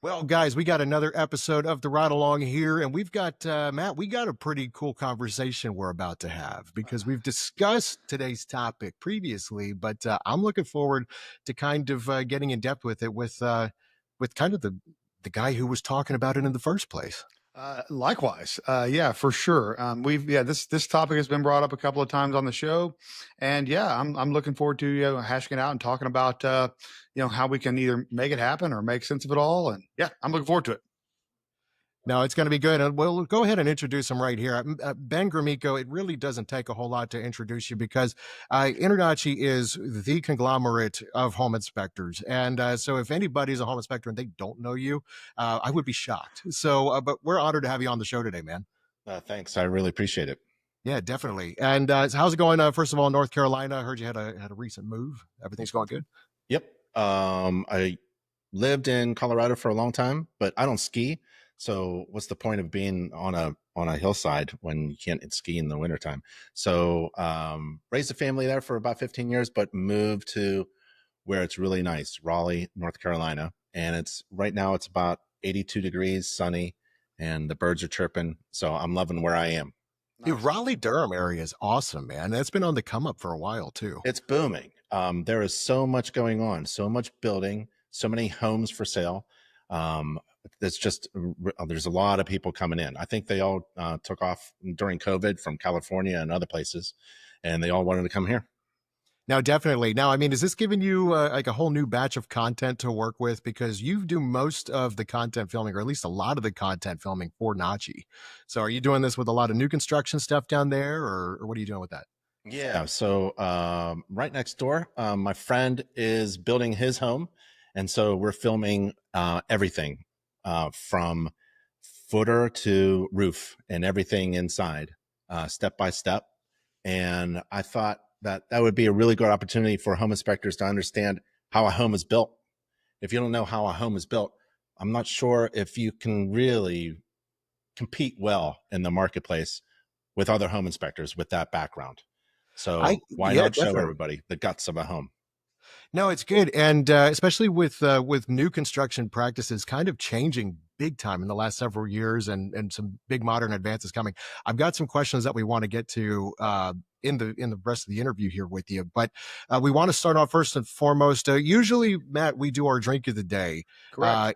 Well, guys, we got another episode of the Ride Along here, and we've got Matt. We got a pretty cool conversation we're about to have because we've discussed today's topic previously, but I'm looking forward to kind of getting in depth with it with kind of the guy who was talking about it in the first place. Likewise, yeah, for sure. This topic has been brought up a couple of times on the show, and yeah, I'm looking forward to hashing it out and talking about how we can either make it happen or make sense of it all, and yeah, I'm looking forward to it. No, it's going to be good. And we'll go ahead and introduce him right here. Ben Gromyko, it really doesn't take a whole lot to introduce you because InterNACHI is the conglomerate of home inspectors. And so if anybody's a home inspector and they don't know you, I would be shocked. So, but we're honored to have you on the show today, man. Thanks. I really appreciate it. Yeah, definitely. And so how's it going? First of all, North Carolina, I heard you had a recent move. Everything's going good? Yep. I lived in Colorado for a long time, but I don't ski. So what's the point of being on a hillside when you can't ski in the wintertime? So raised a family there for about 15 years, but moved to where it's really nice, Raleigh, North Carolina. And right now it's about 82 degrees, sunny, and the birds are chirping. So I'm loving where I am. Nice. Dude, Raleigh-Durham area is awesome, man. That's been on the come up for a while too. It's booming. There is so much going on, so much building, so many homes for sale. There's a lot of people coming in. I think they all took off during COVID from California and other places, and they all wanted to come here. Now, definitely. Now, I mean, is this giving you like a whole new batch of content to work with? Because you do most of the content filming, or at least a lot of the content filming for Nachi. So are you doing this with a lot of new construction stuff down there, or what are you doing with that? Yeah. So right next door, my friend is building his home. And so we're filming everything from footer to roof and everything inside, step by step. And I thought that would be a really good opportunity for home inspectors to understand how a home is built. If you don't know how a home is built, I'm not sure if you can really compete well in the marketplace with other home inspectors with that background. So why not show everybody the guts of a home? No, it's good. And especially with new construction practices kind of changing big time in the last several years and some big modern advances coming. I've got some questions that we want to get to in the rest of the interview here with you. But we want to start off first and foremost. Usually, Matt, we do our drink of the day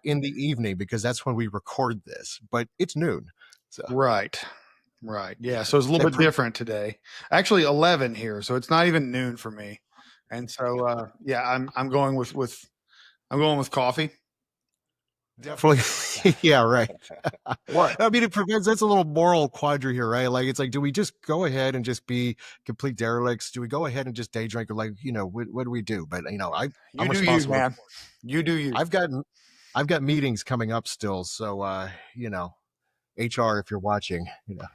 in the evening because that's when we record this. But it's noon. So. Right. Yeah. So it's a little bit different today. Actually, 11 here. So it's not even noon for me. And so, I'm going with coffee. Definitely. Yeah, right. What? I mean, that's a little moral quandary here, right? Like, it's like, do we just go ahead and just be complete derelicts? Do we go ahead and just day drink? Or like, what do we do? But I'm responsible. You, man. You do you. I've got meetings coming up still. So, HR, if you're watching, Yep.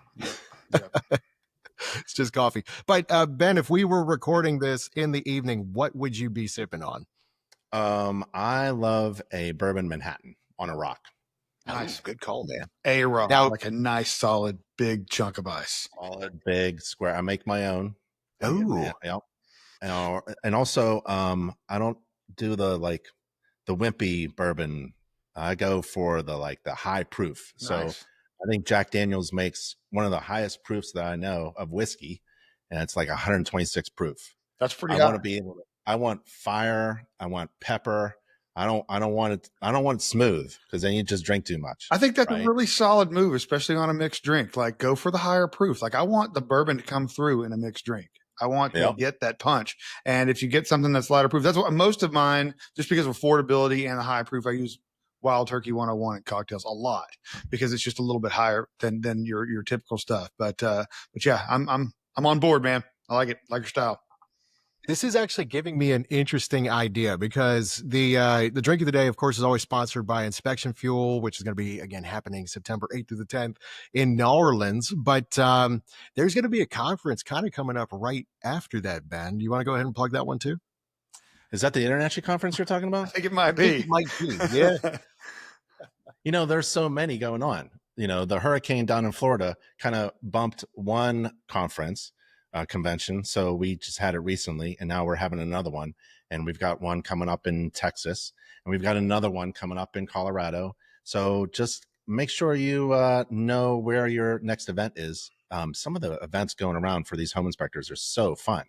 It's just coffee. But Ben, if we were recording this in the evening, what would you be sipping on? I love a bourbon Manhattan on a rock. Nice. Good call, man. A rock. Now, like a nice, solid, big chunk of ice. Solid, big, square. I make my own. Oh. Yeah. And also, I don't do the wimpy bourbon. I go for the high proof. Nice. So I think Jack Daniel's makes one of the highest proofs that I know of whiskey, and it's like 126 proof. That's pretty high. I want fire. I want pepper. I don't want it smooth because then you just drink too much. I think that's a really solid move, especially on a mixed drink. Like, go for the higher proof. Like, I want the bourbon to come through in a mixed drink. I want to get that punch. And if you get something that's lighter proof, that's what most of mine, just because of affordability and the high proof, I use Wild Turkey 101 in cocktails a lot because it's just a little bit higher than your typical stuff. But yeah, I'm on board, man. I like it. I like your style. This is actually giving me an interesting idea because the drink of the day, of course, is always sponsored by Inspection Fuel, which is going to be, again, happening September 8th through the 10th in New Orleans. But there's going to be a conference kind of coming up right after that, Ben. Do you want to go ahead and plug that one too? Is that the InterNACHI conference you're talking about? I think it might be. Yeah. There's so many going on. The hurricane down in Florida kind of bumped one conference. convention. So we just had it recently, and now we're having another one. And we've got one coming up in Texas, and we've got another one coming up in Colorado. So just make sure you know where your next event is. Some of the events going around for these home inspectors are so fun.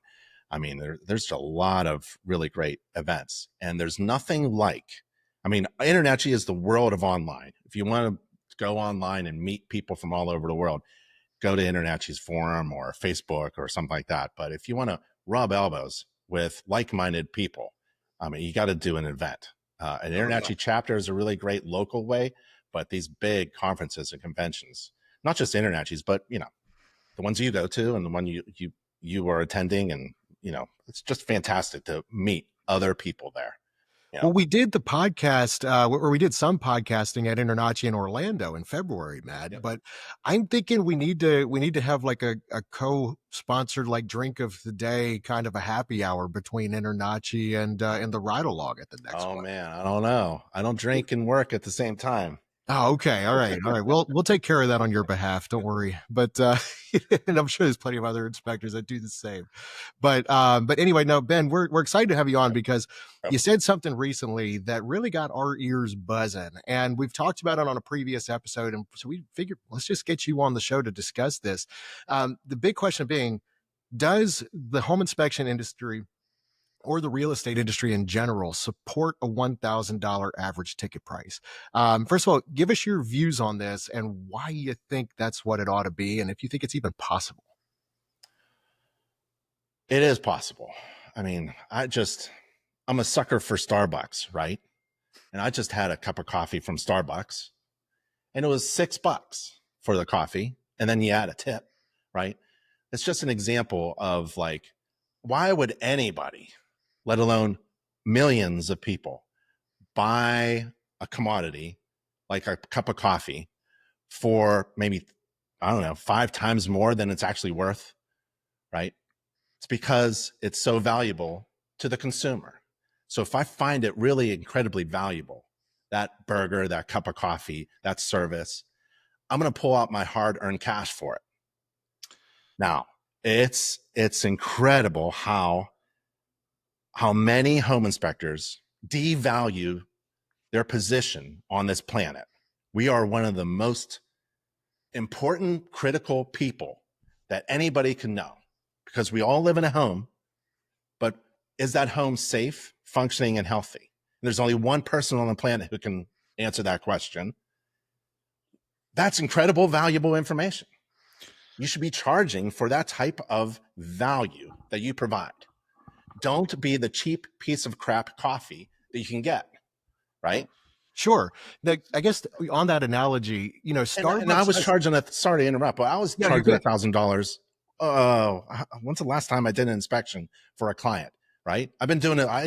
I mean, there's a lot of really great events, and there's nothing like, I mean, InterNACHI is the world of online. If you want to go online and meet people from all over the world, go to InterNACHI's forum or Facebook or something like that. But if you want to rub elbows with like-minded people, I mean, you got to do an event. An InterNACHI chapter is a really great local way, but these big conferences and conventions, not just InterNACHI's, but the ones you go to and the one you are attending, and it's just fantastic to meet other people there. Yeah. Well, we did the podcast, or we did some podcasting at InterNACHI in Orlando in February, Matt. Yep. But I'm thinking we need to have like a co-sponsored like drink of the day, kind of a happy hour between InterNACHI and the ride along at the next one. Oh man, I don't know. I don't drink and work at the same time. Oh, okay. All right. We'll take care of that on your behalf. Don't worry. But and I'm sure there's plenty of other inspectors that do the same. But anyway, no, Ben, we're excited to have you on because you said something recently that really got our ears buzzing, and we've talked about it on a previous episode, and so we figured let's just get you on the show to discuss this. The big question being, does the home inspection industry or the real estate industry in general support a $1,000 average ticket price? First of all, give us your views on this and why you think that's what it ought to be, and if you think it's even possible. It is possible. I mean, I'm a sucker for Starbucks, right? And I just had a cup of coffee from Starbucks, and it was $6 for the coffee, and then you add a tip, right? It's just an example of like, why would anybody, let alone millions of people, buy a commodity like a cup of coffee for maybe, I don't know, 5 times more than it's actually worth, right? It's because it's so valuable to the consumer. So if I find it really incredibly valuable, that burger, that cup of coffee, that service, I'm going to pull out my hard-earned cash for it. Now, it's incredible how many home inspectors devalue their position on this planet. We are one of the most important, critical people that anybody can know, because we all live in a home, but is that home safe, functioning, and healthy? And there's only one person on the planet who can answer that question. That's incredible, valuable information. You should be charging for that type of value that you provide. Don't be the cheap piece of crap coffee that you can get, right? Sure. I guess on that analogy, Starbucks. And I was charging sorry to interrupt, but I was charging $1,000. When's the last time I did an inspection for a client, right? I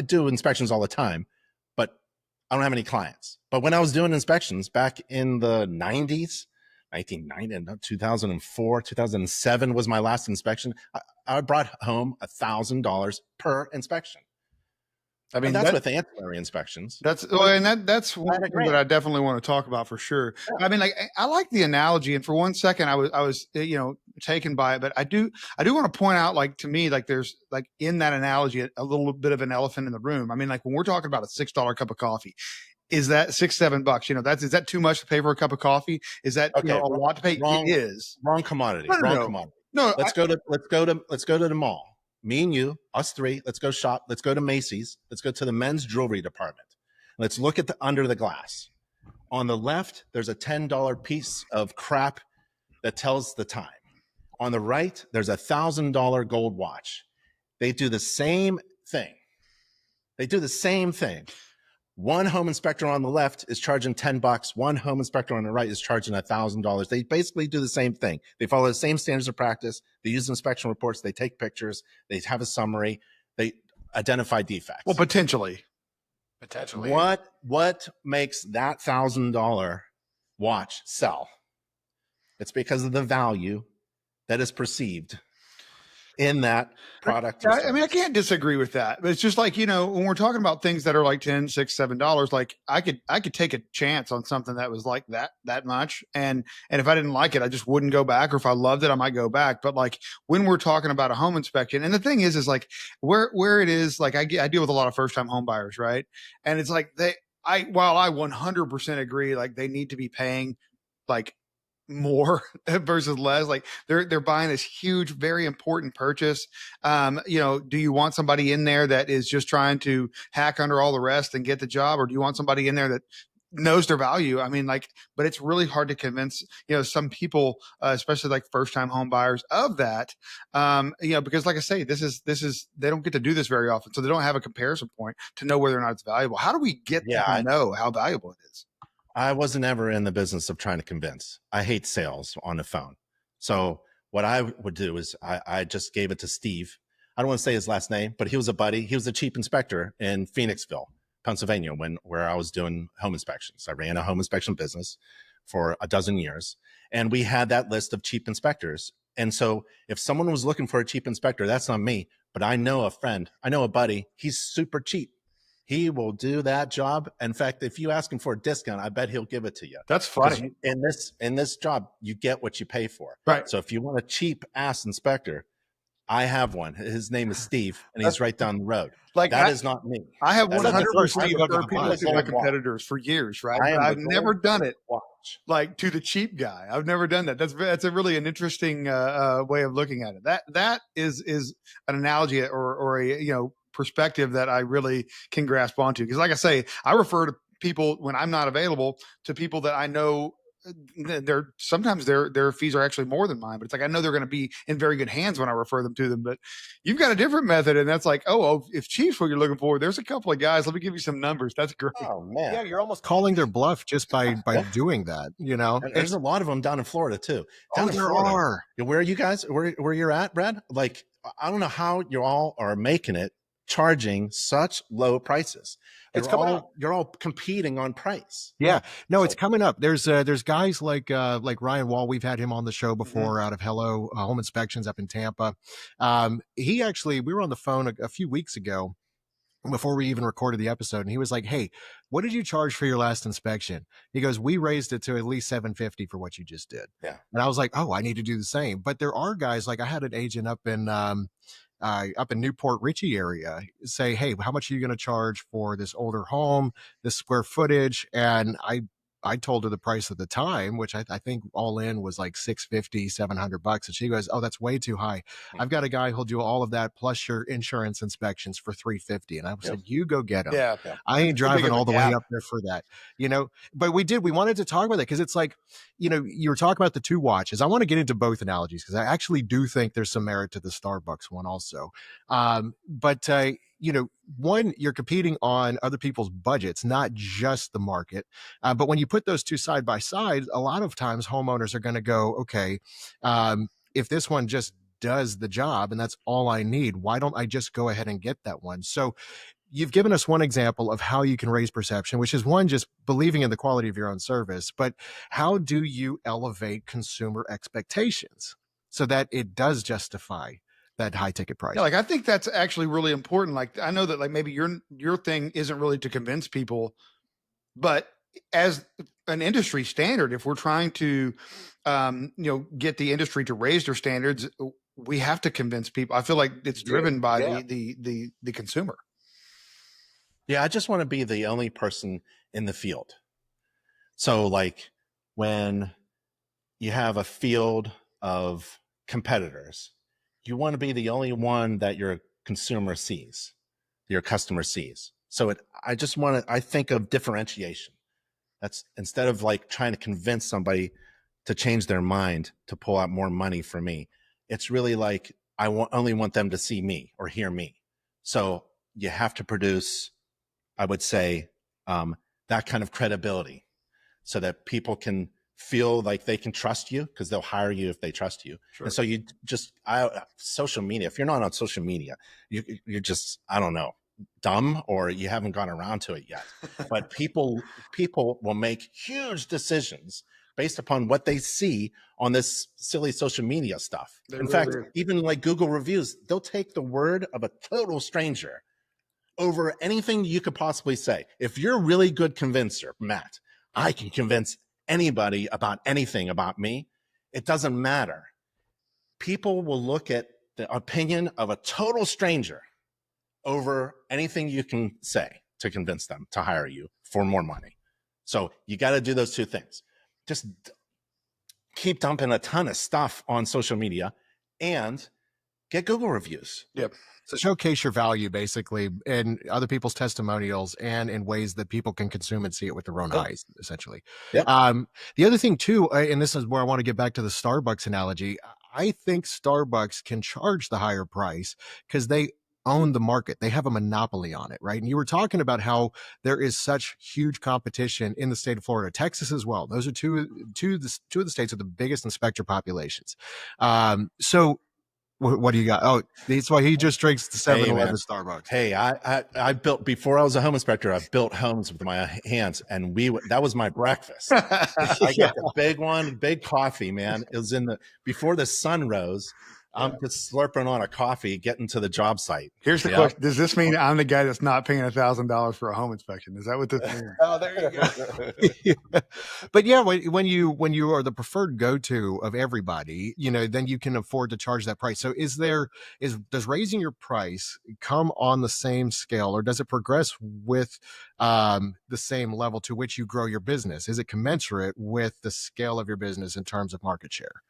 do inspections all the time, but I don't have any clients. But when I was doing inspections back in the 90s, 1990, 2004, 2007 was my last inspection. I brought home $1,000 per inspection. I mean, that's with ancillary inspections. That's one thing that I definitely want to talk about for sure. Yeah. I mean, I like the analogy, and for one second, I was taken by it. But I do want to point out, like, to me, like, there's like in that analogy a little bit of an elephant in the room. I mean, like, when we're talking about a $6 cup of coffee, is that $6-7? Is that too much to pay for a cup of coffee? Is that a lot to pay? It is wrong commodity. Commodity. No, let's go to the mall. Me and you, us three, let's go shop. Let's go to Macy's. Let's go to the men's jewelry department. Let's look at under the glass. On the left, there's a $10 piece of crap that tells the time. On the right, there's a $1,000 gold watch. They do the same thing. One home inspector on the left is charging $10. One home inspector on the right is charging $1,000. They basically do the same thing. They follow the same standards of practice. They use inspection reports. They take pictures. They have a summary. They identify defects. Well, potentially. What makes that $1,000 watch sell? It's because of the value that is perceived. in that product or I mean, I service. can't disagree with that. But it's just like, you know, when we're talking about things that are like 10, $6, $7, like I could take a chance on something that was like that much. And if I didn't like it, I just wouldn't go back. Or if I loved it, I might go back. But like when we're talking about a home inspection, and the thing is like where it is, like I deal with a lot of first time home buyers, right? And it's like while I 100% agree, like they need to be paying like more versus less. Like they're buying this huge, very important purchase. You know, do you want somebody in there that is just trying to hack under all the rest and get the job, or do you want somebody in there that knows their value? I mean, like, but it's really hard to convince, you know, some people, especially like first time home buyers of that. You know, because like I say, this is they don't get to do this very often, so they don't have a comparison point to know whether or not it's valuable. How do we get to know how valuable it is? I wasn't ever in the business of trying to convince. I hate sales on the phone. So what I would do is I just gave it to Steve. I don't want to say his last name, but he was a buddy. He was a chief inspector in Phoenixville, Pennsylvania, where I was doing home inspections. I ran a home inspection business for a dozen years, and we had that list of chief inspectors. And so if someone was looking for a chief inspector, that's not me, but I know a friend, I know a buddy, he's super cheap. He will do that job. In fact, if you ask him for a discount, I bet he'll give it to you. That's funny. In this job, you get what you pay for. Right. So if you want a cheap ass inspector, I have one. His name is Steve, and he's right down the road. Like that is not me. I have 100% referred people to my competitors for years, right? But I've never done it like to the cheap guy. I've never done that. That's a really an interesting way of looking at it. That is an analogy or a, you know, perspective that I really can grasp onto. Because like I say, I refer to people when I'm not available to people that I know sometimes their fees are actually more than mine, but it's like I know they're going to be in very good hands when I refer them to them. But you've got a different method, and that's like, oh, if Chief's what you're looking for, there's a couple of guys. Let me give you some numbers. That's great. Oh man, yeah, you're almost calling their bluff just by doing that. You know, and there's a lot of them down in Florida too. Down in Florida. Are. Where are you guys? Where you're at, Brad? Like I don't know how you all are making it, charging such low prices. You're all competing on price. Yeah, no, it's coming up. There's guys like Ryan Wall. We've had him on the show before out of Hello Home Inspections up in Tampa. We were on the phone a few weeks ago before we even recorded the episode, and he was like, "Hey, what did you charge for your last inspection?" He goes, "We raised it to at least $750 for what you just did." Yeah, and I was like, "Oh, I need to do the same." But there are guys like I had an agent up in Newport Richey area say, "Hey, how much are you going to charge for this older home, this square footage?" And I told her the price at the time, which I think all in was like $650, $700. And she goes, "Oh, that's way too high. I've got a guy who'll do all of that plus your insurance inspections for $350." And I said, "You go get him. Yeah. I ain't driving all the way up there for that." You know, but we wanted to talk about that because it's like, you know, you were talking about the two watches. I want to get into both analogies because I actually do think there's some merit to the Starbucks one also. You know, one, you're competing on other people's budgets, not just the market. But when you put those two side by side, a lot of times homeowners are going to go, okay, if this one just does the job and that's all I need, why don't I just go ahead and get that one? So you've given us one example of how you can raise perception, which is one, just believing in the quality of your own service. But how do you elevate consumer expectations so that it does justify that high ticket price? Yeah, like I think that's actually really important. Like I know that like maybe your thing isn't really to convince people, but as an industry standard, if we're trying to you know, get the industry to raise their standards, we have to convince people. I feel like it's driven by the consumer. Yeah, I just want to be the only person in the field. So like when you have a field of competitors, you want to be the only one that your consumer sees, your customer sees. So I think of differentiation. That's instead of like trying to convince somebody to change their mind to pull out more money for me. It's really like, only want them to see me or hear me. So you have to produce, I would say, that kind of credibility so that people can feel like they can trust you because they'll hire you if they trust you. Sure. And so social media, if you're not on social media, you're just, I don't know, dumb, or you haven't gone around to it yet. But people will make huge decisions based upon what they see on this silly social media stuff. In fact, even like Google reviews, they'll take the word of a total stranger over anything you could possibly say. If you're a really good convincer, Matt, I can convince anybody about anything about me. It doesn't matter. People will look at the opinion of a total stranger over anything you can say to convince them to hire you for more money. So you got to do those two things. Just keep dumping a ton of stuff on social media and get Google reviews. Yep. So showcase your value basically in other people's testimonials and in ways that people can consume and see it with their own eyes, essentially. Yep. The other thing too, and this is where I want to get back to the Starbucks analogy. I think Starbucks can charge the higher price because they own the market. They have a monopoly on it, right? And you were talking about how there is such huge competition in the state of Florida, Texas as well. Those are two of the states with the biggest inspector populations. So what do you got? Oh, that's why he just drinks the 7-Eleven Starbucks. Hey, I built, before I was a home inspector, I built homes with my hands, and that was my breakfast. I got the big one, big coffee, man. It was before the sun rose. I'm just slurping on a coffee, getting to the job site. Here's the question. Does this mean I'm the guy that's not paying $1,000 for a home inspection? Is that what this means? Oh, there you go. But yeah, when you are the preferred go-to of everybody, then you can afford to charge that price. So does raising your price come on the same scale, or does it progress with the same level to which you grow your business? Is it commensurate with the scale of your business in terms of market share?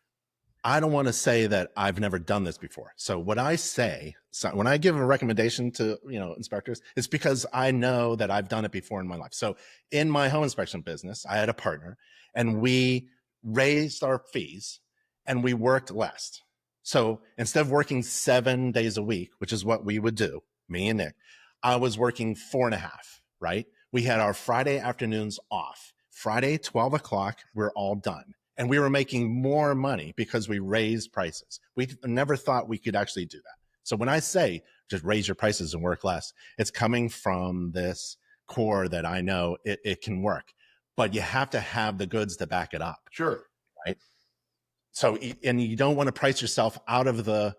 I don't want to say that I've never done this before. So what I say, when I give a recommendation to, inspectors, it's because I know that I've done it before in my life. So in my home inspection business, I had a partner and we raised our fees and we worked less. So instead of working 7 days a week, which is what we would do, me and Nick, I was working 4.5, right? We had our Friday afternoons off. Friday, 12 o'clock, we're all done. And we were making more money because we raised prices. We never thought we could actually do that. So when I say just raise your prices and work less, it's coming from this core that I know it can work, but you have to have the goods to back it up. Sure. Right. So, and you don't want to price yourself out of the,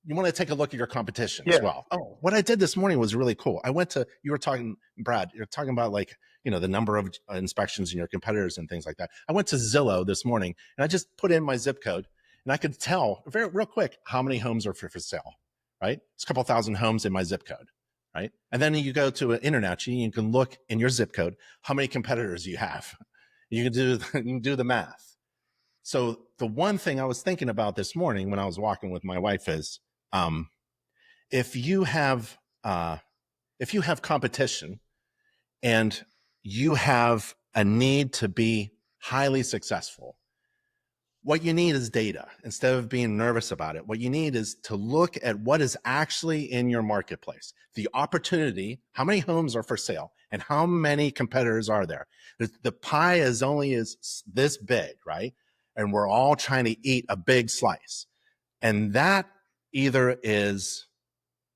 you want to take a look at your competition as well. Oh, what I did this morning was really cool. You were talking, Brad, you're talking about the number of inspections in your competitors and things like that. I went to Zillow this morning and I just put in my zip code and I could tell real quick how many homes are for sale, right? It's a couple thousand homes in my zip code, right? And then you go to an InterNACHI and you can look in your zip code how many competitors you have. You can do the math. So the one thing I was thinking about this morning when I was walking with my wife is, if you have competition and you have a need to be highly successful, what you need is data. Instead of being nervous about it, what you need is to look at what is actually in your marketplace, the opportunity, how many homes are for sale, and how many competitors are there. The pie is only this big, right? And we're all trying to eat a big slice. And that either is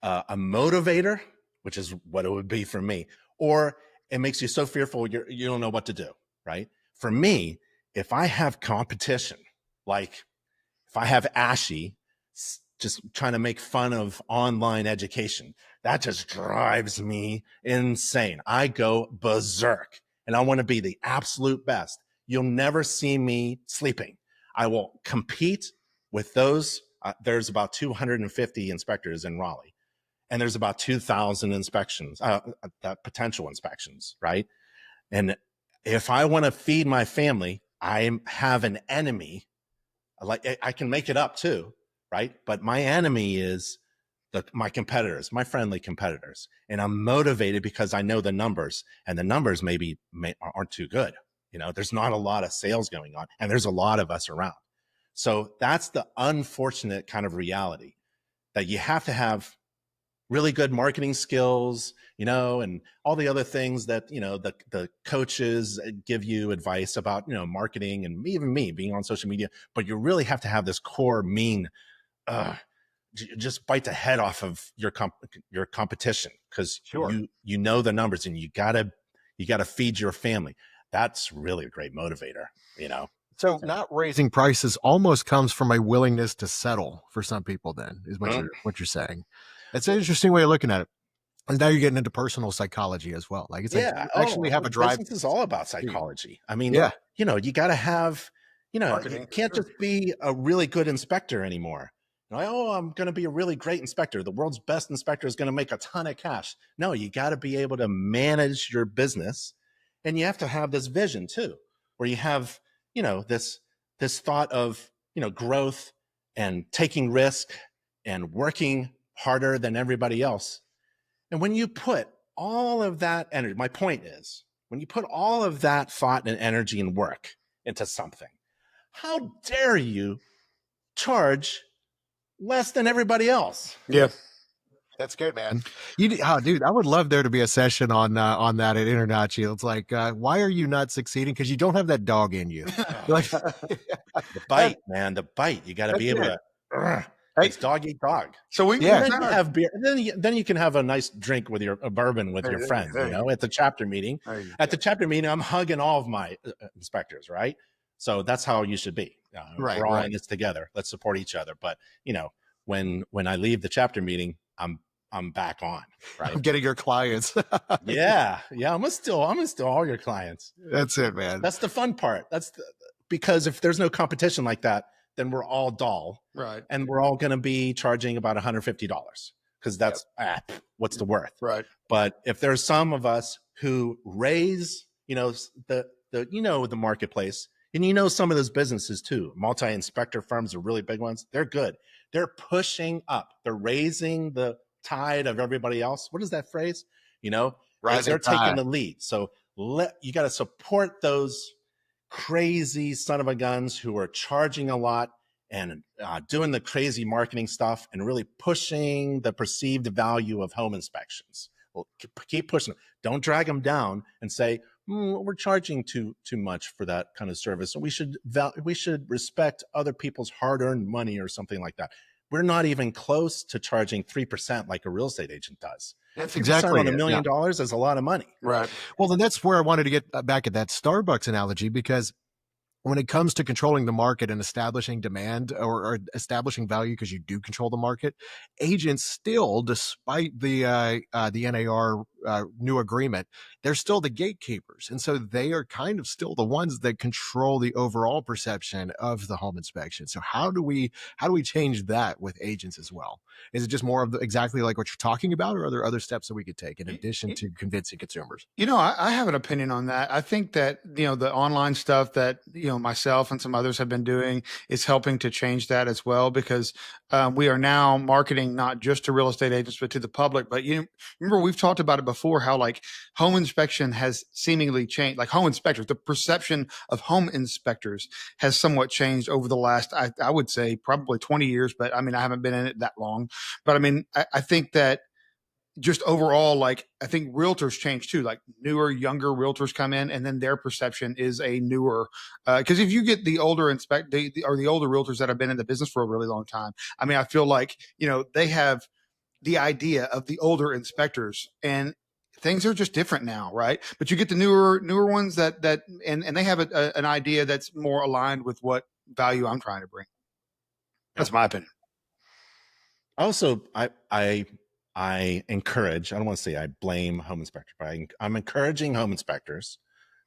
a motivator, which is what it would be for me, or it makes you so fearful you don't know what to do, right? For me, if I have competition, like if I have Ashy just trying to make fun of online education, that just drives me insane. I go berserk and I want to be the absolute best. You'll never see me sleeping. I will compete with those. There's about 250 inspectors in Raleigh, and there's about 2,000 inspections, potential inspections, right? And if I want to feed my family, I have an enemy. Like I can make it up too, right? But my enemy is my competitors, my friendly competitors. And I'm motivated because I know the numbers, and the numbers aren't too good. There's not a lot of sales going on, and there's a lot of us around. So that's the unfortunate kind of reality, that you have to have really good marketing skills, and all the other things that, the coaches give you advice about, marketing, and even me being on social media, but you really have to have this core just bite the head off of your competition, because sure. you know the numbers, and you gotta feed your family. that's really a great motivator, you know? So not raising prices almost comes from a willingness to settle for some people, then, is what you're saying. It's an interesting way of looking at it. And now you're getting into personal psychology as well. Like, it's like you actually have a drive. Business is all about psychology. I mean, yeah, you know, you got to have, you know, Marketing, you can't just be a really good inspector anymore. Like, oh, I'm going to be a really great inspector. The world's best inspector is going to make a ton of cash. No, you got to be able to manage your business, and you have to have this vision too, where you have, you know, this thought of, you know, growth and taking risk and working harder than everybody else. And when you put all of that energy, my point is, when you put all of that thought and energy and work into something, how dare you charge less than everybody else? Yeah. That's good, man. Dude, I would love there to be a session on that at InterNACHI. It's like, why are you not succeeding? Because you don't have that dog in you. Like, the bite, man, the bite. You got to be able to. It's dog eat dog. So we then you have beer. Then you can have a nice drink with a bourbon with your friends. You know, at the chapter meeting. At the chapter meeting, I'm hugging all of my inspectors, right? So that's how you should be. We're all in this together. Let's support each other. But you know, when I leave the chapter meeting, I'm back on. Right, I'm getting your clients. yeah. I'm gonna steal all your clients. That's it, man. That's the fun part. Because if there's no competition like that, then we're all dull, right? And we're all going to be charging about $150 because that's what's the worth, right? But if there's some of us who raise, you know, the marketplace, and you know some of those businesses too, multi-inspector firms are really big ones. They're good. They're pushing up. They're raising the tide of everybody else. What is that phrase? You know, they're taking the lead. So you got to support those crazy son of a guns who are charging a lot and doing the crazy marketing stuff and really pushing the perceived value of home inspections. Well, keep pushing them. Don't drag them down and say, we're charging too much for that kind of service. We should respect other people's hard-earned money or something like that. We're not even close to charging 3% like a real estate agent does. That's exactly on $1 million is a lot of money. Right. Well, then that's where I wanted to get back at that Starbucks analogy, because when it comes to controlling the market and establishing demand or establishing value, because you do control the market, agents still, despite the NAR new agreement, they're still the gatekeepers. And so they are kind of still the ones that control the overall perception of the home inspection. So how do we change that with agents as well? Is it just more of exactly like what you're talking about, or are there other steps that we could take in addition to convincing consumers? You know, I have an opinion on that. I think that, you know, the online stuff that, you know, myself and some others have been doing is helping to change that as well, because we are now marketing not just to real estate agents, but to the public. But you remember, we've talked about it before, how like home inspection has seemingly changed, like home inspectors, the perception of home inspectors has somewhat changed over the last, I would say probably 20 years, but I mean, I haven't been in it that long, but I mean, I think that just overall, like, I think realtors change too, like newer, younger realtors come in and then their perception is a newer, cause if you get the older or the older realtors that have been in the business for a really long time, I mean, I feel like, you know, they have the idea of the older inspectors, and things are just different now. Right. But you get the newer ones and they have an idea that's more aligned with what value I'm trying to bring. That's my opinion. Also, I encourage, I don't want to say I blame home inspectors, but I'm encouraging home inspectors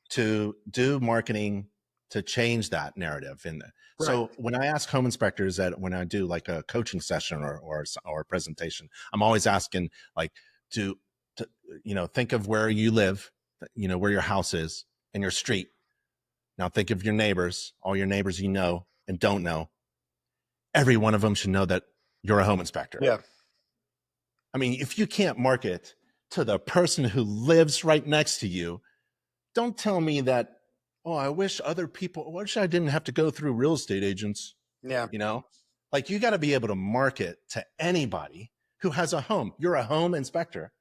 to do marketing to change that narrative. And so when I ask home inspectors that when I do like a coaching session or a presentation, I'm always asking, like, to think of where you live, you know, where your house is and your street. Now think of your neighbors, all your neighbors you know and don't know. Every one of them should know that you're a home inspector. Yeah. I mean, if you can't market to the person who lives right next to you, don't tell me that, oh, I wish I didn't have to go through real estate agents. Yeah. You know, like, you got to be able to market to anybody who has a home. You're a home inspector.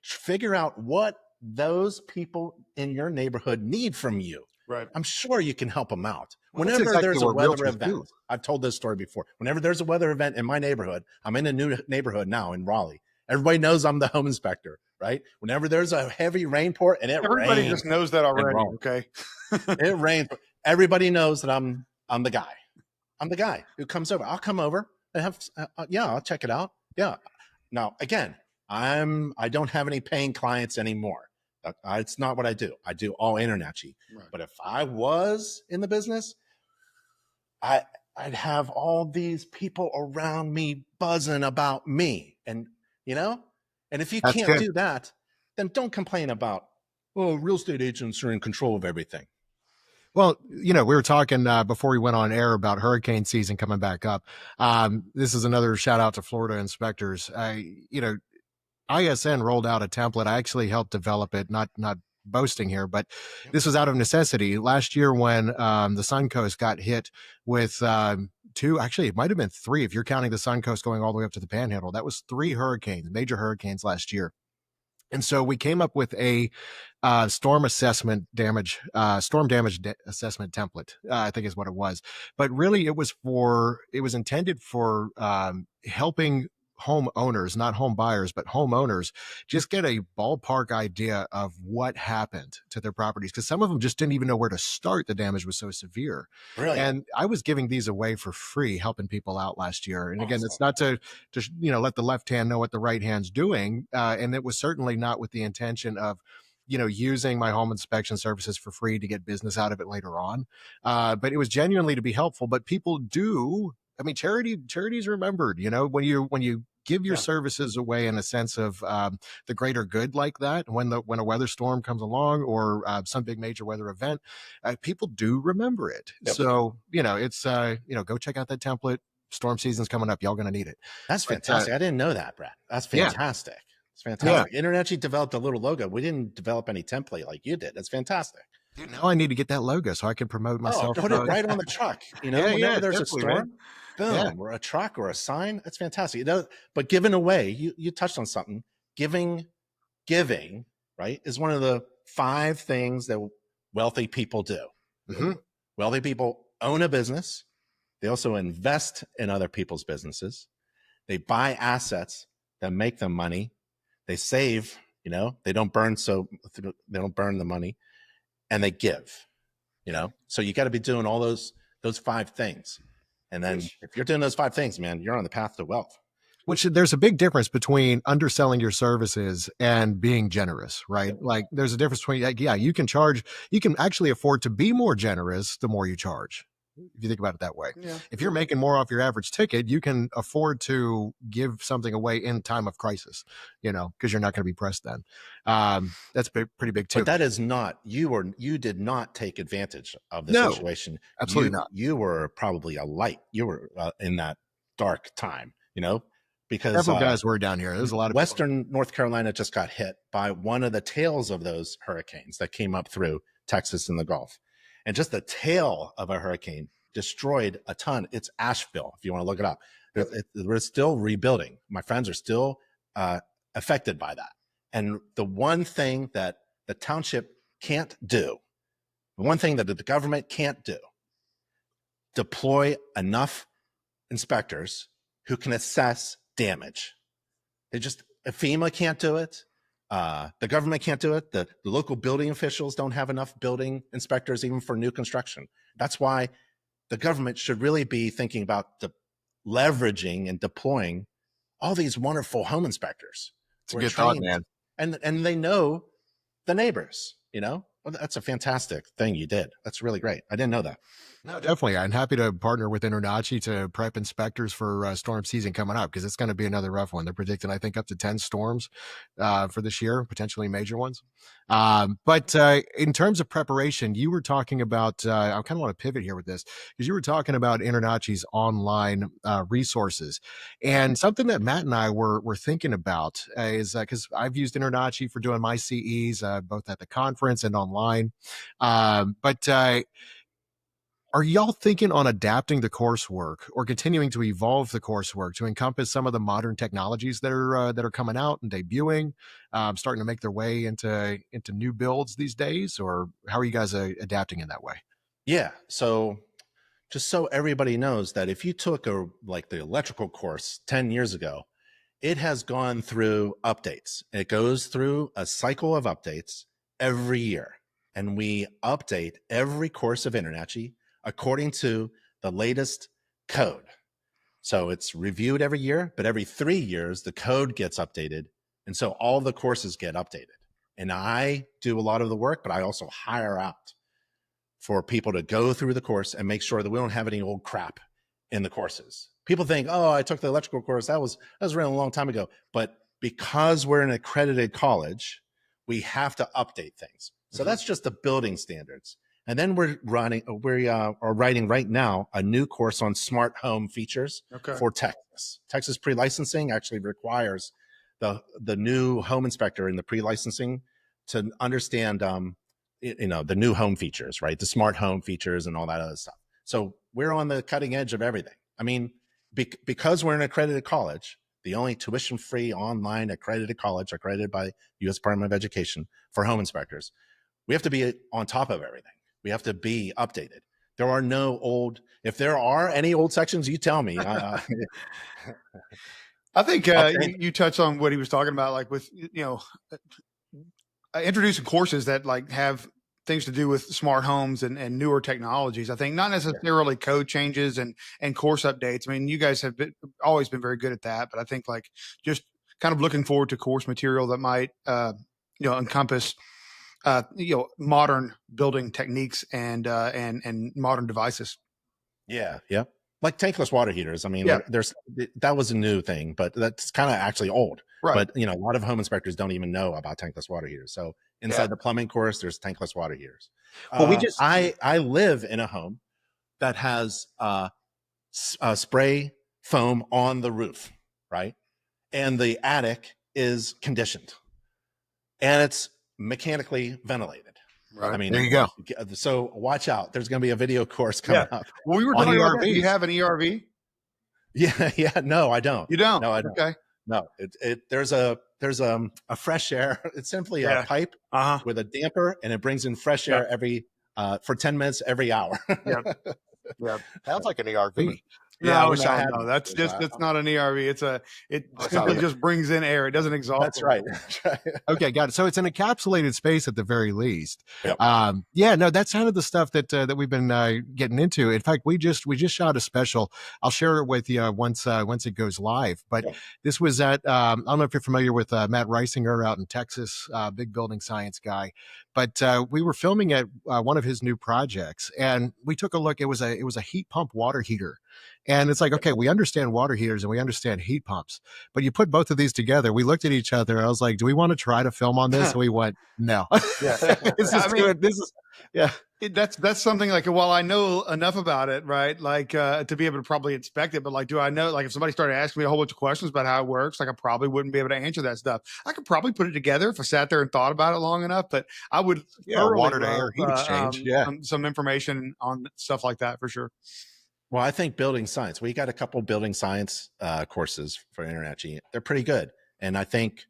Figure out what those people in your neighborhood need from you. Right. I'm sure you can help them out. Well, whenever exactly there's a weather event, do. I've told this story before. Whenever there's a weather event in my neighborhood, I'm in a new neighborhood now in Raleigh. Everybody knows I'm the home inspector. right? Whenever there's a heavy rain pour and it Everybody rains, just knows that already. Okay. it rains. Everybody knows that I'm the guy. I'm the guy who comes over. I'll come over and have, yeah, I'll check it out. Yeah. Now, again, I don't have any paying clients anymore. It's not what I do. I do all InterNACHI. Right. But if I was in the business, I'd have all these people around me buzzing about me. And, and if you can't do that, then don't complain about, oh, real estate agents are in control of everything. Well, we were talking before we went on air about hurricane season coming back up. This is another shout out to Florida inspectors. ISN rolled out a template. I actually helped develop it, not boasting here, but this was out of necessity. Last year when the Suncoast got hit with two, actually it might have been three if you're counting the Suncoast going all the way up to the Panhandle. That was 3 hurricanes, major hurricanes last year. And so we came up with a storm damage assessment template, I think is what it was. But really it was intended for helping homeowners, not home buyers, but homeowners, just get a ballpark idea of what happened to their properties. Because some of them just didn't even know where to start. The damage was so severe. Really? And I was giving these away for free, helping people out last year. And again, it's not to let the left hand know what the right hand's doing. And it was certainly not with the intention of using my home inspection services for free to get business out of it later on. But it was genuinely to be helpful. But people do. I mean, charities remembered, when you give your services away in a sense of the greater good like that, when a weather storm comes along or some big major weather event, people do remember it. Yep. So, it's, go check out that template. Storm season's coming up. Y'all going to need it. That's fantastic. I didn't know that, Brad. That's fantastic. Yeah. It's fantastic. Yeah. InterNACHI developed a little logo. We didn't develop any template like you did. That's fantastic. Dude, now I need to get that logo so I can promote myself. Put it right on the truck. Whenever there's a storm, boom, or a truck or a sign. That's fantastic. But giving away, you touched on something. Giving, right, is one of the 5 things that wealthy people do. Mm-hmm. Wealthy people own a business. They also invest in other people's businesses. They buy assets that make them money. They save. They don't burn the money. And they give, so you got to be doing all those 5 things. And then if you're doing those 5 things, man, you're on the path to wealth. Which there's a big difference between underselling your services and being generous, right? Yep. Like there's a difference between, you can actually afford to be more generous the more you charge. If you think about it that way. Yeah. If you're making more off your average ticket, you can afford to give something away in time of crisis, because you're not going to be pressed then. That's pretty big too. But that is not, you did not take advantage of the situation. Absolutely not. You were probably a light. You were in that dark time, because several guys were down here. There's a lot of Western North Carolina just got hit by one of the tails of those hurricanes that came up through Texas and the Gulf. And just the tail of a hurricane destroyed a ton. It's Asheville, if you want to look it up. We're still rebuilding. My friends are still affected by that. And the one thing that the township can't do, the one thing that the government can't do, deploy enough inspectors who can assess damage. FEMA can't do it. The government can't do it. The local building officials don't have enough building inspectors, even for new construction. That's why the government should really be thinking about leveraging and deploying all these wonderful home inspectors. It's a good thought, man. And they know the neighbors, Well, that's a fantastic thing you did. That's really great. I didn't know that. No, definitely. I'm happy to partner with InterNACHI to prep inspectors for storm season coming up, because it's going to be another rough one. They're predicting, I think, up to 10 storms for this year, potentially major ones. But in terms of preparation, you were talking about, I kind of want to pivot here with this, because you were talking about InterNACHI's online resources. And something that Matt and I were thinking about is, because I've used InterNACHI for doing my CEs, both at the conference and online. Are y'all thinking on adapting the coursework or continuing to evolve the coursework to encompass some of the modern technologies that are coming out and debuting, starting to make their way into new builds these days? Or how are you guys adapting in that way? Yeah. So just so everybody knows that if you took the electrical course 10 years ago, it has gone through updates. It goes through a cycle of updates every year. And we update every course of InterNACHI according to the latest code. So it's reviewed every year, but every 3 years, the code gets updated. And so all the courses get updated. And I do a lot of the work, but I also hire out for people to go through the course and make sure that we don't have any old crap in the courses. People think, oh, I took the electrical course. That was really a long time ago. But because we're an accredited college, we have to update things. So that's just the building standards. And then we are writing right now a new course on smart home features for Texas. Texas pre-licensing actually requires the new home inspector in the pre-licensing to understand the new home features, right? The smart home features and all that other stuff. So we're on the cutting edge of everything. I mean, because we're an accredited college, the only tuition-free online accredited college accredited by the U.S. Department of Education for home inspectors, we have to be on top of everything. We have to be updated. There are no old, if there are any old sections, you tell me. I think you touched on what he was talking about, like with, introducing courses that like have things to do with smart homes and newer technologies. I think not necessarily code changes and course updates. I mean, you guys have always been very good at that, but I think like just kind of looking forward to course material that might, encompass, modern building techniques and modern devices. Yeah. Yeah. Like tankless water heaters. I mean, that was a new thing, but that's kind of actually old. Right. But a lot of home inspectors don't even know about tankless water heaters. So inside the plumbing course, there's tankless water heaters. Well, I live in a home that has spray foam on the roof, right? And the attic is conditioned, and it's mechanically ventilated. Right. I mean, there you go. So watch out. There's going to be a video course coming up. Well, we were talking about, do you have an ERV? Yeah. No, I don't. You don't? No, I don't. Okay. No, there's a fresh air. It's simply a pipe with a damper, and it brings in fresh air for 10 minutes every hour. Yeah. Sounds like an ERV. No, that's not an ERV. It simply just brings in air. It doesn't exhaust. That's right. Okay, got it. So it's an encapsulated space at the very least. Yep. That's kind of the stuff that we've been getting into. In fact, we just shot a special. I'll share it with you once it goes live. But this was at I don't know if you're familiar with Matt Reisinger out in Texas, big building science guy. But we were filming at one of his new projects, and we took a look. It was a heat pump water heater. And it's like, okay, we understand water heaters and we understand heat pumps, but you put both of these together. We looked at each other. I was like, do we want to try to film on this? And we went, no. This is that's something like, while I know enough about it, right? Like to be able to probably inspect it, but like, do I know, like if somebody started asking me a whole bunch of questions about how it works, like I probably wouldn't be able to answer that stuff. I could probably put it together if I sat there and thought about it long enough, but I would water to air heat exchange. Some information on stuff like that for sure. Well, I think building science, we got a couple building science courses for InterNACHI. They're pretty good. And I think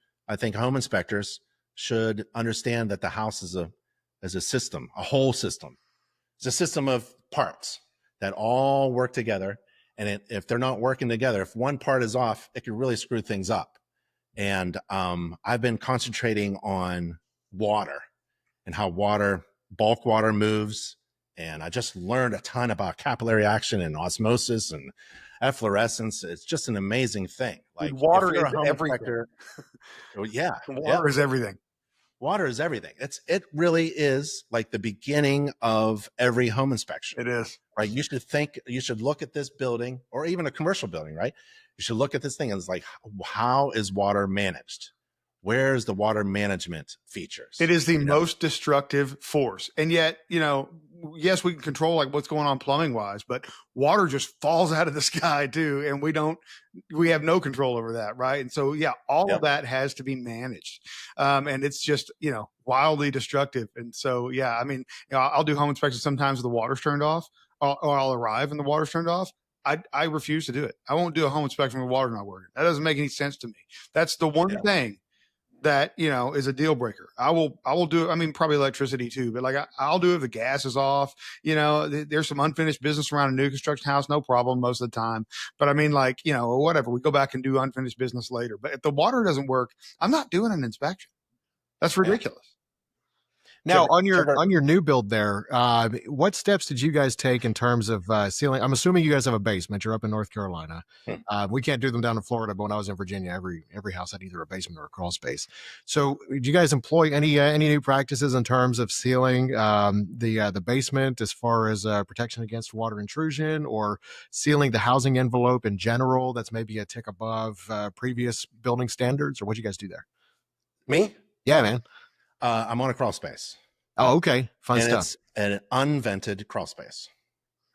home inspectors should understand that the house is a system, a whole system. It's a system of parts that all work together. And if they're not working together, if one part is off, it can really screw things up. And I've been concentrating on water and how bulk water moves. And I just learned a ton about capillary action and osmosis and efflorescence. It's just an amazing thing. Like water is everything. Water is everything. Water is everything. It really is like the beginning of every home inspection. It is. Right. You should look at this building, or even a commercial building, right? You should look at this thing and it's like, how is water managed? Where's the water management features? It is the most destructive force. And yet, yes, we can control like what's going on plumbing wise, but water just falls out of the sky too. And we have no control over that. Right. And so, all of that has to be managed. And it's just, wildly destructive. And so, I mean, I'll do home inspections sometimes with the water's turned off, or I'll arrive and the water's turned off. I refuse to do it. I won't do a home inspection when the water's not working. That doesn't make any sense to me. That's the one thing that, you know, is a deal breaker. I will do it. I mean, probably electricity too, but like I'll do it if the gas is off. You know, there's some unfinished business around a new construction house, no problem most of the time. But I mean, like, you know, whatever, we go back and do unfinished business later. But if the water doesn't work, I'm not doing an inspection. That's ridiculous. Now, on your new build there, what steps did you guys take in terms of sealing? I'm assuming you guys have a basement. You're up in North Carolina. We can't do them down in Florida, but when I was in Virginia, every house had either a basement or a crawl space. So, did you guys employ any new practices in terms of sealing the basement as far as protection against water intrusion, or sealing the housing envelope in general? That's maybe a tick above previous building standards, or what did you guys do there? Me? Yeah, man. I'm on a crawl space. Oh, okay. Fun and stuff. It's an unvented crawl space.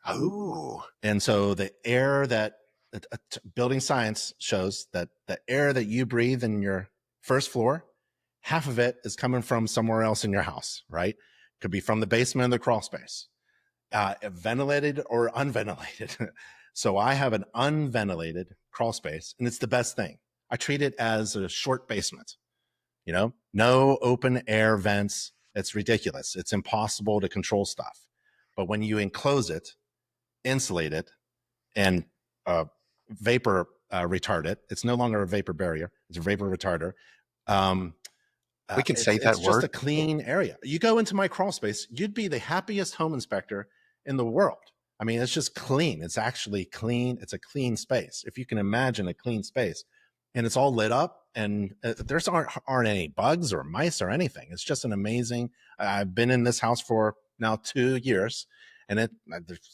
Oh. And so the air that building science shows that the air that you breathe in your first floor, half of it is coming from somewhere else in your house, right? Could be from the basement of the crawl space, ventilated or unventilated. So I have an unventilated crawl space, and it's the best thing. I treat it as a short basement. You know, no open air vents. It's ridiculous. It's impossible to control stuff. But when you enclose it, insulate it, and vapor retard it, it's no longer a vapor barrier. It's a vapor retarder. We can say that it's word. Just a clean area. You go into my crawl space, you'd be the happiest home inspector in the world. I mean, it's just clean. It's actually clean. It's a clean space. If you can imagine a clean space. And it's all lit up, and there's aren't any bugs or mice or anything. It's just an amazing. I've been in this house for now 2 years, and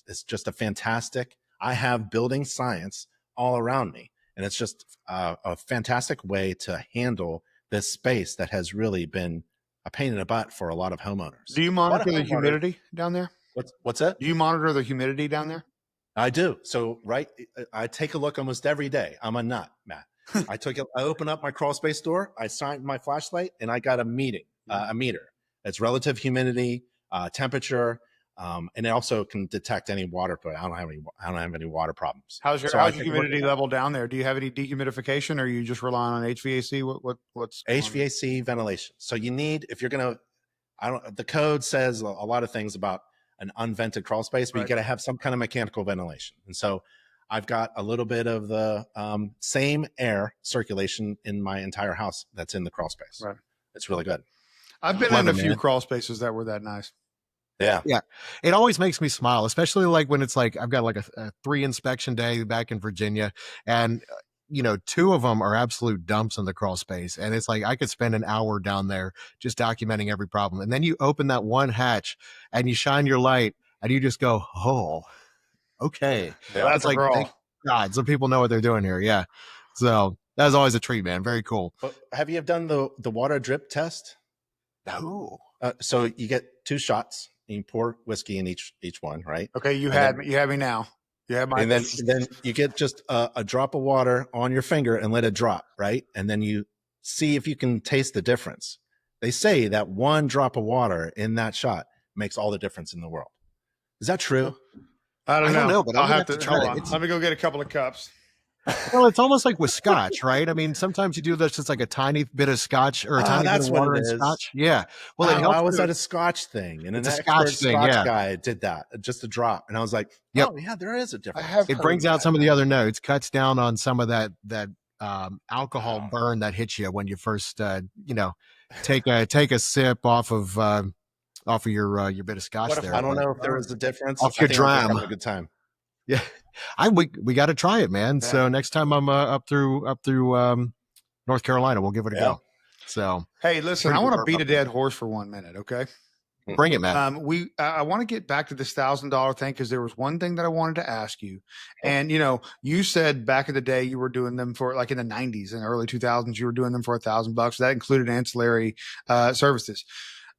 it's just a fantastic. I have building science all around me, and it's just a fantastic way to handle this space that has really been a pain in the butt for a lot of homeowners. Do you monitor the humidity down there? What's that? Do you monitor the humidity down there? I do. So I take a look almost every day. I'm a nut, Matt. I open up my crawl space door. I shine my flashlight, and I got a meter. It's relative humidity, temperature, and it also can detect any water. But I don't have any water problems. How's your humidity level down there? Do you have any dehumidification, or are you just relying on HVAC? What's HVAC ventilation? So you need, if you're gonna, the code says a lot of things about an unvented crawl space, but you got to have some kind of mechanical ventilation, and so I've got a little bit of the same air circulation in my entire house that's in the crawl space. Right. It's really good. I've been in a few crawl spaces that were that nice. Yeah. Yeah. It always makes me smile, especially like when it's like I've got like a 3 inspection day back in Virginia, and you know, 2 of them are absolute dumps in the crawl space. And it's like I could spend an hour down there just documenting every problem. And then you open that one hatch and you shine your light and you just go, oh, okay. Yeah, that's like, thank God, some people know what they're doing here. Yeah. So that's always a treat, man. Very cool. But have you done the water drip test? No. So you get 2 shots and you pour whiskey in each one, right? Okay. You have me now. You have my, and then you get just a drop of water on your finger and let it drop, right? And then you see if you can taste the difference. They say that 1 drop of water in that shot makes all the difference in the world. Is that true? I don't know, but I'll have to try it. Let me go get a couple of cups. Well, it's almost like with scotch, right? I mean, sometimes you do this, it's like a tiny bit of scotch or a tiny bit of water in scotch. Yeah. Well, I was at a scotch thing, and an expert scotch guy did that, just a drop. And I was like, oh, yeah, there is a difference. It brings out some of the other notes, cuts down on some of that alcohol burn that hits you when you first, take a sip off of your bit of scotch there. I don't know if there was a difference. Off your dram. Having a good time. Yeah, we got to try it, man. Yeah. So next time I'm up through North Carolina, we'll give it a go. So hey, listen, I want to beat a dead horse for 1 minute, okay? Bring it, man. I want to get back to this $1,000 thing because there was one thing that I wanted to ask you, and you said back in the day you were doing them for like in the '90s and early 2000s you were doing them for $1,000. That included ancillary services.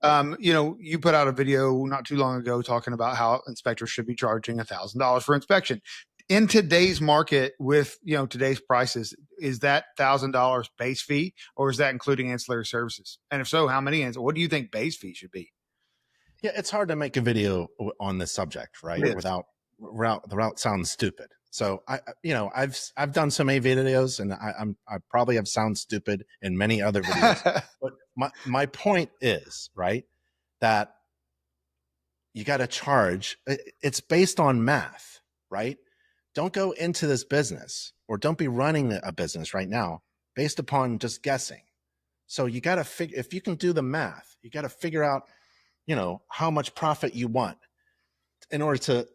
You put out a video not too long ago talking about how inspectors should be charging $1,000 for inspection. In today's market with, today's prices, is that $1,000 base fee or is that including ancillary services? And if so, how many? What do you think base fee should be? Yeah, it's hard to make a video on this subject, right? Without sounding stupid. So I've done so many videos, and I probably have sound stupid in many other videos. But my point is, right, that you got to charge. It's based on math, right? Don't go into this business, or don't be running a business right now based upon just guessing. So you got to figure, if you can do the math, you got to figure out, how much profit you want in order to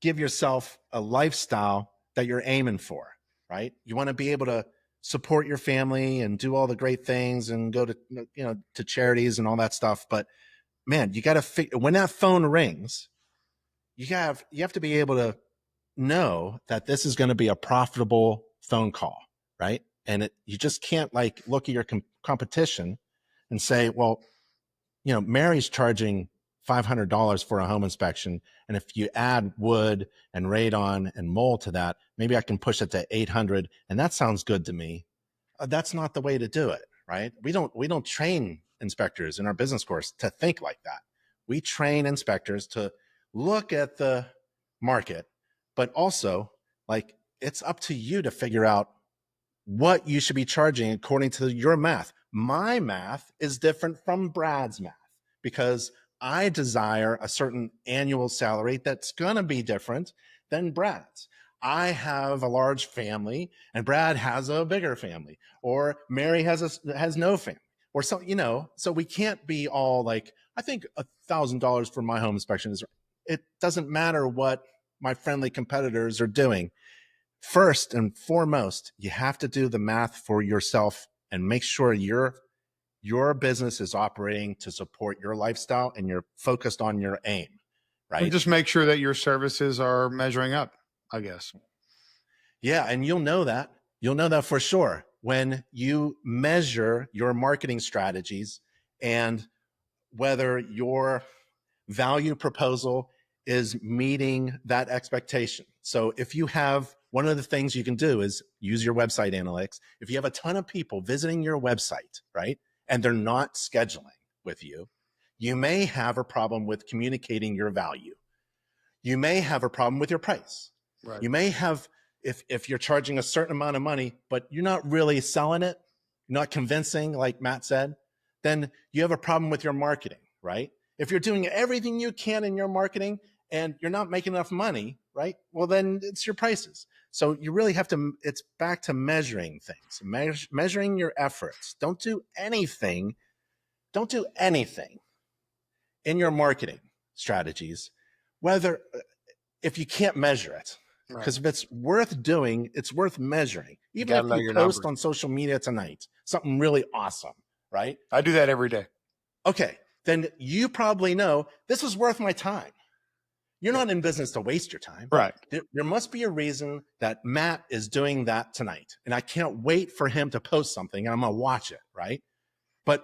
give yourself a lifestyle that you're aiming for, right? You want to be able to support your family and do all the great things and go to, to charities and all that stuff. But man, you got to figure, when that phone rings, you have to be able to know that this is going to be a profitable phone call, right? And you just can't like look at your competition and say, well, Mary's charging $500 for a home inspection, and if you add wood and radon and mold to that, maybe I can push it to 800, and that sounds good to me. That's not the way to do it, right? We don't train inspectors in our business course to think like that. We train inspectors to look at the market, but also, like, it's up to you to figure out what you should be charging according to your math. My math is different from Brad's math because I desire a certain annual salary that's going to be different than Brad's. I have a large family and Brad has a bigger family, or Mary has no family, or so, so we can't be all like, I think $1,000 for my home inspection is, it doesn't matter what my friendly competitors are doing. First and foremost, you have to do the math for yourself and make sure your business is operating to support your lifestyle and you're focused on your aim, right? And just make sure that your services are measuring up, I guess. Yeah, and you'll know that. You'll know that for sure when you measure your marketing strategies and whether your value proposal is meeting that expectation. So if you have, one of the things you can do is use your website analytics. If you have a ton of people visiting your website, right, and they're not scheduling with you, you may have a problem with communicating your value. You may have a problem with your price. Right. You may have, if you're charging a certain amount of money, but you're not really selling it, you're not convincing, like Matt said, then you have a problem with your marketing, right? If you're doing everything you can in your marketing and you're not making enough money, right? Well, then it's your prices. So you really have to, it's back to measuring things, measuring your efforts. Don't do anything in your marketing strategies, if you can't measure it. Because if it's worth doing, it's worth measuring. Even if you post on social media tonight, something really awesome, right? I do that every day. Okay, then you probably know this is worth my time. You're not in business to waste your time. Right. There must be a reason that Matt is doing that tonight. And I can't wait for him to post something and I'm going to watch it, right? But,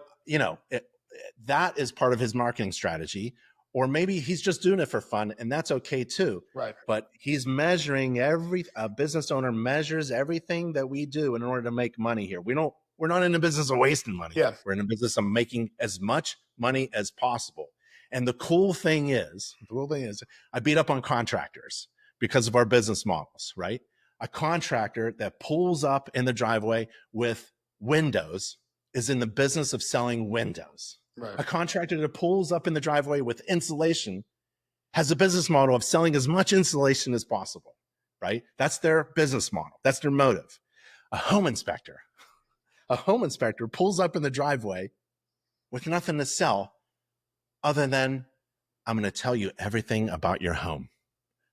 that is part of his marketing strategy. Or maybe he's just doing it for fun, and that's okay too. Right. But he's measuring a business owner measures everything that we do in order to make money here. We're not in the business of wasting money. Yeah. We're in the business of making as much money as possible. And the cool thing is, I beat up on contractors because of our business models, right? A contractor that pulls up in the driveway with windows is in the business of selling windows. Right. A contractor that pulls up in the driveway with insulation has a business model of selling as much insulation as possible, right? That's their business model. That's their motive. A home inspector pulls up in the driveway with nothing to sell other than, I'm going to tell you everything about your home,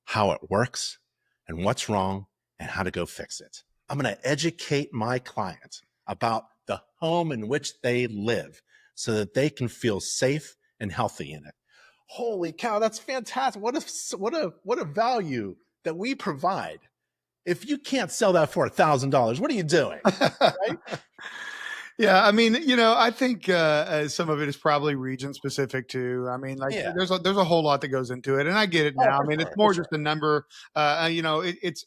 how it works and what's wrong and how to go fix it. I'm going to educate my client about the home in which they live so that they can feel safe and healthy in it. Holy cow, that's fantastic. What a value that we provide. If you can't sell that for $1,000, what are you doing? Right? Yeah, I mean, I think some of it is probably region specific too. I mean, there's a whole lot that goes into it, and I get it now. I mean, it's more just a number. It's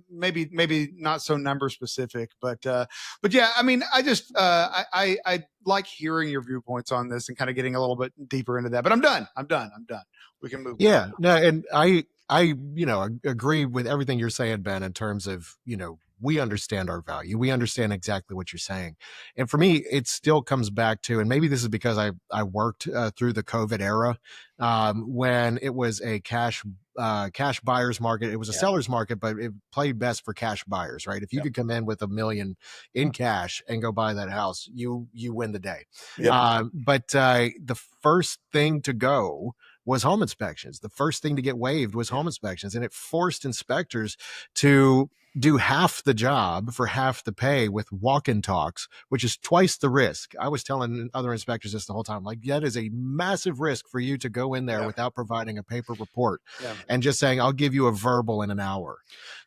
maybe not so number specific, but yeah, I mean, I like hearing your viewpoints on this and kind of getting a little bit deeper into that. But I'm done. We can move. Yeah, on. no, and I, agree with everything you're saying, Ben, in terms of, we understand our value. We understand exactly what you're saying. And for me, it still comes back to, and maybe this is because I worked through the COVID era, when it was a cash buyer's market. It was a seller's market, but it played best for cash buyers, right? If you could come in with $1 million in cash and go buy that house, you win the day. But the first thing to go was home inspections. The first thing to get waived was home inspections, and it forced inspectors to do half the job for half the pay with walk-in talks, which is twice the risk. I was telling other inspectors this the whole time, like, that is a massive risk for you to go in there without providing a paper report and just saying, I'll give you a verbal in an hour.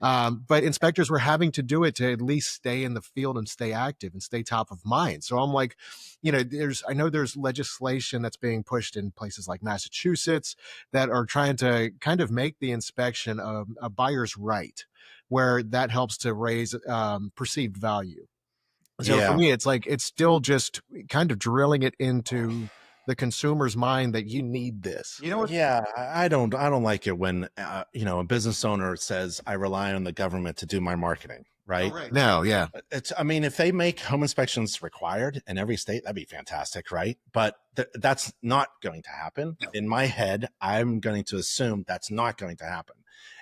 But inspectors were having to do it to at least stay in the field and stay active and stay top of mind. So I'm like, I know there's legislation that's being pushed in places like Massachusetts that are trying to kind of make the inspection a buyer's right, where that helps to raise perceived value. So for me, it's like, it's still just kind of drilling it into the consumer's mind that you need this. You know what? Yeah, I don't like it when a business owner says, I rely on the government to do my marketing. Right? Oh, right. No, yeah. I mean, if they make home inspections required in every state, that'd be fantastic, right? But that's not going to happen. In my head, I'm going to assume that's not going to happen.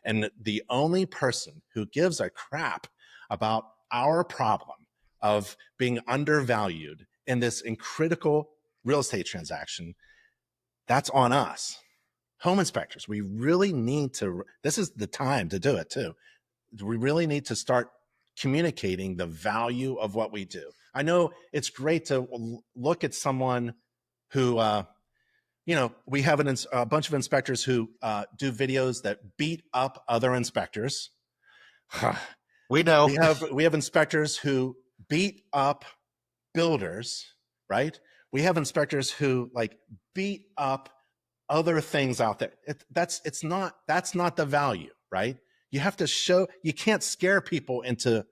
And the only person who gives a crap about our problem of being undervalued in this critical real estate transaction, that's on us. Home inspectors, we really need to, this is the time to do it too. We really need to start communicating the value of what we do. I know it's great to look at someone who, we have a bunch of inspectors who do videos that beat up other inspectors. We know. We have inspectors who beat up builders, right? We have inspectors who beat up other things out there. That's not the value, right? You have to show, you can't scare people into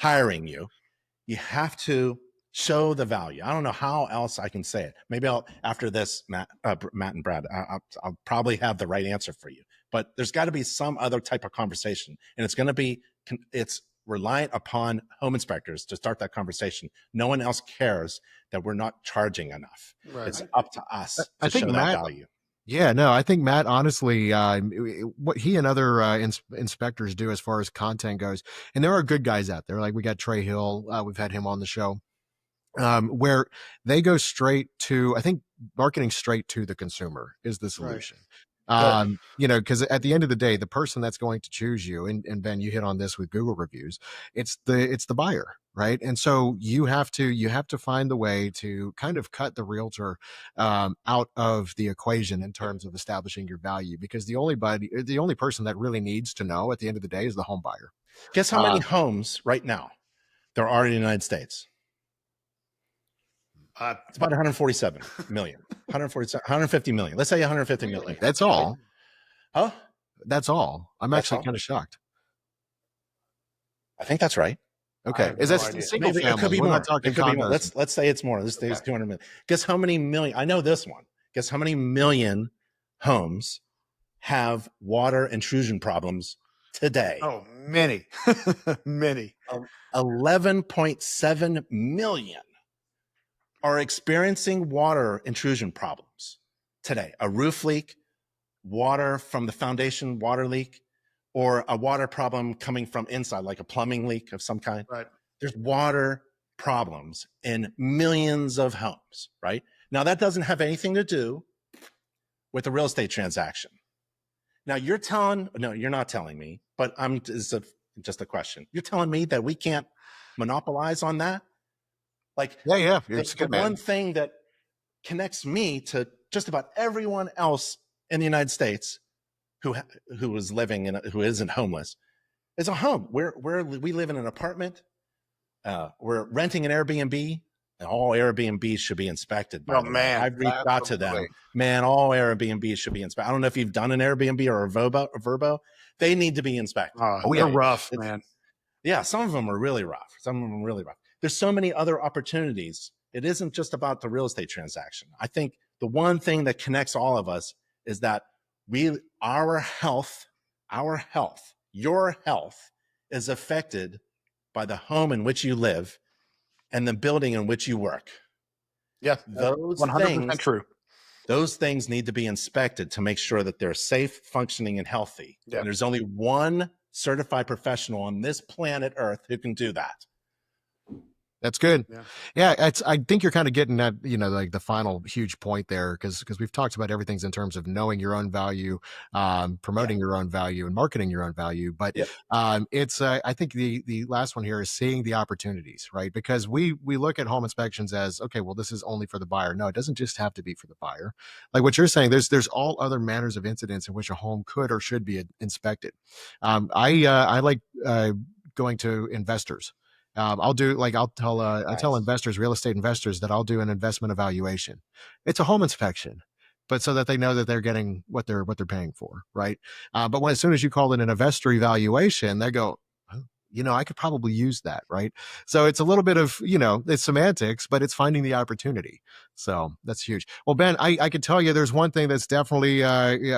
hiring you. You have to show the value. I don't know how else I can say it. Maybe after this, Matt and Brad, I'll probably have the right answer for you, but there's got to be some other type of conversation, and it's reliant upon home inspectors to start that conversation. No one else cares that we're not charging enough. Right. It's up to us to show that value. Yeah, no, I think Matt, honestly, what he and other inspectors do as far as content goes, and there are good guys out there. Like, we got Trey Hill, we've had him on the show, where they go straight to, I think, marketing straight to the consumer is the solution. Right. Because at the end of the day, the person that's going to choose you, and Ben, you hit on this with Google reviews, it's the buyer, right? And so you have to find the way to kind of cut the realtor out of the equation in terms of establishing your value, because the only person that really needs to know at the end of the day is the home buyer. Guess how many homes right now there are in the United States? It's about 147 million, 150 million. Let's say 150 million. That's all. Huh? That's all. I'm actually kind of shocked. I think that's right. Okay. Is that single family? It could be more. It could be more. Let's say it's more. Let's say it's 200 million. Guess how many million? I know this one. Guess how many million homes have water intrusion problems today? Oh, many. Many. 11.7 million are experiencing water intrusion problems today. A roof leak, water from the foundation, water leak, or a water problem coming from inside, like a plumbing leak of some kind. Right. There's water problems in millions of homes, right? Now, that doesn't have anything to do with a real estate transaction. Now, you're not telling me, but it's just a question. You're telling me that we can't monopolize on that? It's the one thing that connects me to just about everyone else in the United States who isn't homeless is a home. We live in an apartment. We're renting an Airbnb, and all Airbnbs should be inspected. Man, I've reached out to them. Man, all Airbnbs should be inspected. I don't know if you've done an Airbnb or a Vrbo. They need to be inspected. They're rough, man. Yeah, some of them are really rough. There's so many other opportunities. It isn't just about the real estate transaction. I think the one thing that connects all of us is that our health our health, your health, is affected by the home in which you live and the building in which you work. Yeah, Those 100% true. Those things need to be inspected to make sure that they're safe, functioning, and healthy. Yeah. And there's only one certified professional on this planet Earth who can do that. That's good. Yeah, I think you're kind of getting at, like the final huge point there, because we've talked about everything's in terms of knowing your own value, promoting your own value, and marketing your own value. But it's I think the last one here is seeing the opportunities, right? Because we look at home inspections as, okay, well, this is only for the buyer. No, it doesn't just have to be for the buyer. Like what you're saying, there's all other manners of incidents in which a home could or should be inspected. I like going to investors. I'll tell investors, real estate investors, that I'll do an investment evaluation. It's a home inspection, but so that they know that they're getting what they're paying for, right? But as soon as you call it an investor evaluation, they go, oh, I could probably use that, right? So it's a little bit of, it's semantics, but it's finding the opportunity. So that's huge. Well, Ben, I could tell you there's one thing that's definitely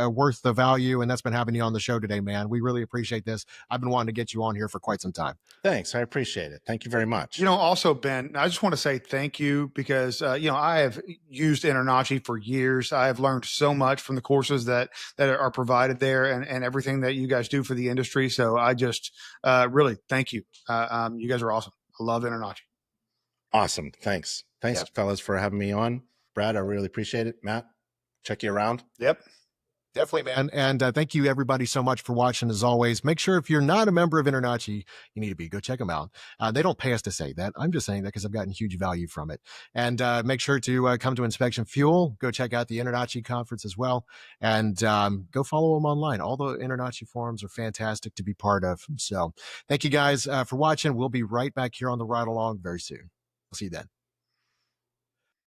worth the value, and that's been having you on the show today, man. We really appreciate this. I've been wanting to get you on here for quite some time. Thanks. I appreciate it. Thank you very much. Also, Ben, I just want to say thank you because, I have used InterNACHI for years. I have learned so much from the courses that are provided there and everything that you guys do for the industry. So I just really thank you. You guys are awesome. I love InterNACHI. Awesome. Thanks, fellas, for having me on. Brad, I really appreciate it. Matt, check you around. Yep. Definitely, man. And thank you, everybody, so much for watching. As always, make sure if you're not a member of InterNACHI, you need to be. Go check them out. They don't pay us to say that. I'm just saying that because I've gotten huge value from it. And make sure to come to Inspection Fuel. Go check out the InterNACHI conference as well. And go follow them online. All the InterNACHI forums are fantastic to be part of. So thank you guys for watching. We'll be right back here on the Ride Along very soon. We'll see you then.